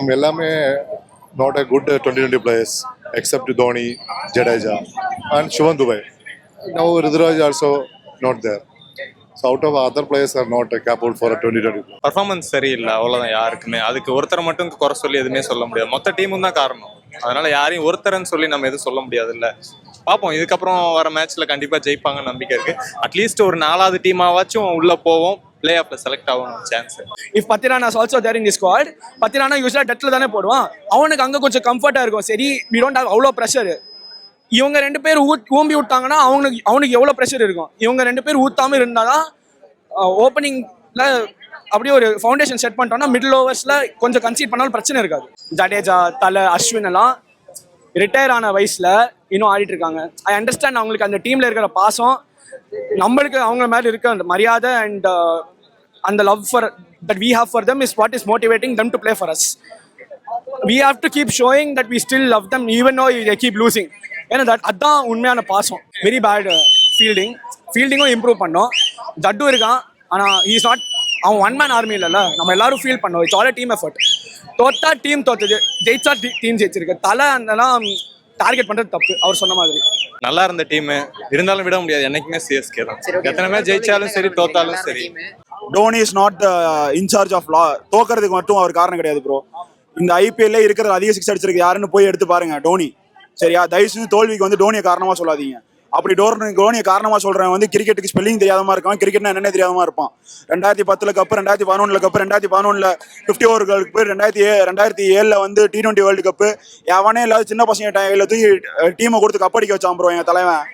எல்லாமே not a good 2020 players except Dhoni, Jadeja and Shivan Dubai. Now Rudraj also not there. So out of other players are not capable for a 2020. Performance சரியில்லை, அவ்வளோதான். யாருக்குமே அதுக்கு ஒருத்தரை மட்டும் குறை சொல்லி எதுவுமே சொல்ல முடியாது. மொத்த டீமும் தான் காரணம். அதனால யாரையும் ஒருத்தரன்னு சொல்லி நம்ம எதுவும் சொல்ல முடியாது. இல்லை பார்ப்போம், இதுக்கப்புறம் வர மேட்ச்ல கண்டிப்பாக ஜெயிப்பாங்கன்னு நம்பிக்கை இருக்கு. அட்லீஸ்ட் ஒரு 4வது டீமாவாச்சும் உள்ள போவோம், பிளே ஆஃப்ல செலக்ட் ஆகணும் chance. If Pathirana is also there in the squad. Pathirana யூஸ்வலா டெட்ல தானே போடுவான், அவனுக்கு அங்கே கொஞ்சம் கம்ஃபர்ட்டா இருக்கும். சரி, வி டோன்ட் ஹேவ் அவ்வளோ ப்ரெஷர். இவங்க 2 பேர் ஊம்பி விட்டாங்கன்னா அவனுக்கு எவ்வளோ ப்ரெஷர் இருக்கும். இவங்க 2 பேர் ஊத்தாம இருந்தாதான் ஓப்பனிங்ல அப்படியே ஒரு ஃபவுண்டேஷன் செட் பண்ணிட்டோம்னா மிடில் ஓவர்ஸ்ல கொஞ்சம் கன்சீட் பண்ணாலும் பிரச்சனை இருக்காது. ஜடேஜா, தலை, அஸ்வின் எல்லாம் ரிட்டையர் ஆன வயசுல இன்னும் ஆடிட்டு இருக்காங்க. ஐ அண்டர்ஸ்டாண்ட் அவங்களுக்கு அந்த டீம்ல இருக்கிற பாசம், நம்மளுக்கு அவங்க மேல இருக்க அந்த மரியாதை அண்ட் அந்த love for that we have for them is what is motivating them to play for us. We have to keep showing that we still love them even though they keep losing. ஏன்னா அதான் உண்மையான பாசம். Very bad ஃபீல்டிங்கும் improve பண்ணோம். ஜட்டு இருக்கான், ஆனால் is not, அவன் one man army இல்லைல்ல. நம்ம எல்லாரும் ஃபீல் பண்ணோம். It's all team effort. தோத்தா டீம் தோத்தது, ஜெயிச்சா டீம் ஜெயிச்சிருக்கு. தலை அதெல்லாம் டார்கெட் பண்ணுறது தப்பு. அவர் சொன்ன மாதிரி நல்லா இருந்த டீம் இருந்தாலும் விட முடியாது. என்னைக்குமே சிஎஸ்கே தான். எத்தனை மேட்ச் ஜெயிச்சாலும் சரி, தோத்தாலும் சரி. Dhoni is not in charge of லா. தோக்கிறதுக்கு மட்டும் அவர் காரணம் கிடையாது ப்ரோ. இந்த ஐபிஎல்ல இருக்கிற அதிக 6 அடிச்சிருக்கு யாருன்னு போய் எடுத்து பாருங்க, டோனி. சரியா? தயவு செஞ்சு தோல்விக்கு வந்து டோனியை காரணமா சொல்லாதீங்க. அப்படி டோனியை காரணமா சொல்றேன் வந்து கிரிக்கெட்டுக்கு ஸ்பெல்லிங் தெரியாதமா இருக்கான், கிரிக்கெட்னா என்னென்ன தெரியாதமா இருப்பான். 2010 கப்பு, 2011 கப்பு, 2011 50 ஓவர் கப்பு, 2007 வந்து T20 வேர்ல்டு கப்பு. எவனே இல்லாத சின்ன பசங்க கையில தூக்கி டீமை கொடுத்து கப்படிக்க வச்சான் ப்ரோ எங்க தலைவன்.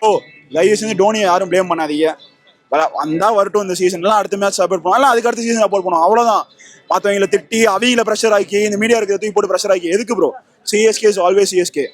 தயவு செஞ்சு டோனியை யாரும் பிளேம் பண்ணாதீங்க. வந்தா வரட்டும், இந்த சீசன்லாம் அடுத்த மேட்ச் சப்போர்ட் பண்ணுவோம், அதுக்கு அடுத்த சீசன் சப்போர்ட் பண்ணுவோம், அவ்வளவுதான். மற்றவங்களை திட்டி அவங்கள ப்ரெஷர் ஆக்கி இந்த மீடியா இருக்கிறத தூக்கி போட்டு ப்ரெஷர் ஆக்கி எதுக்கு bro? CSK is always CSK.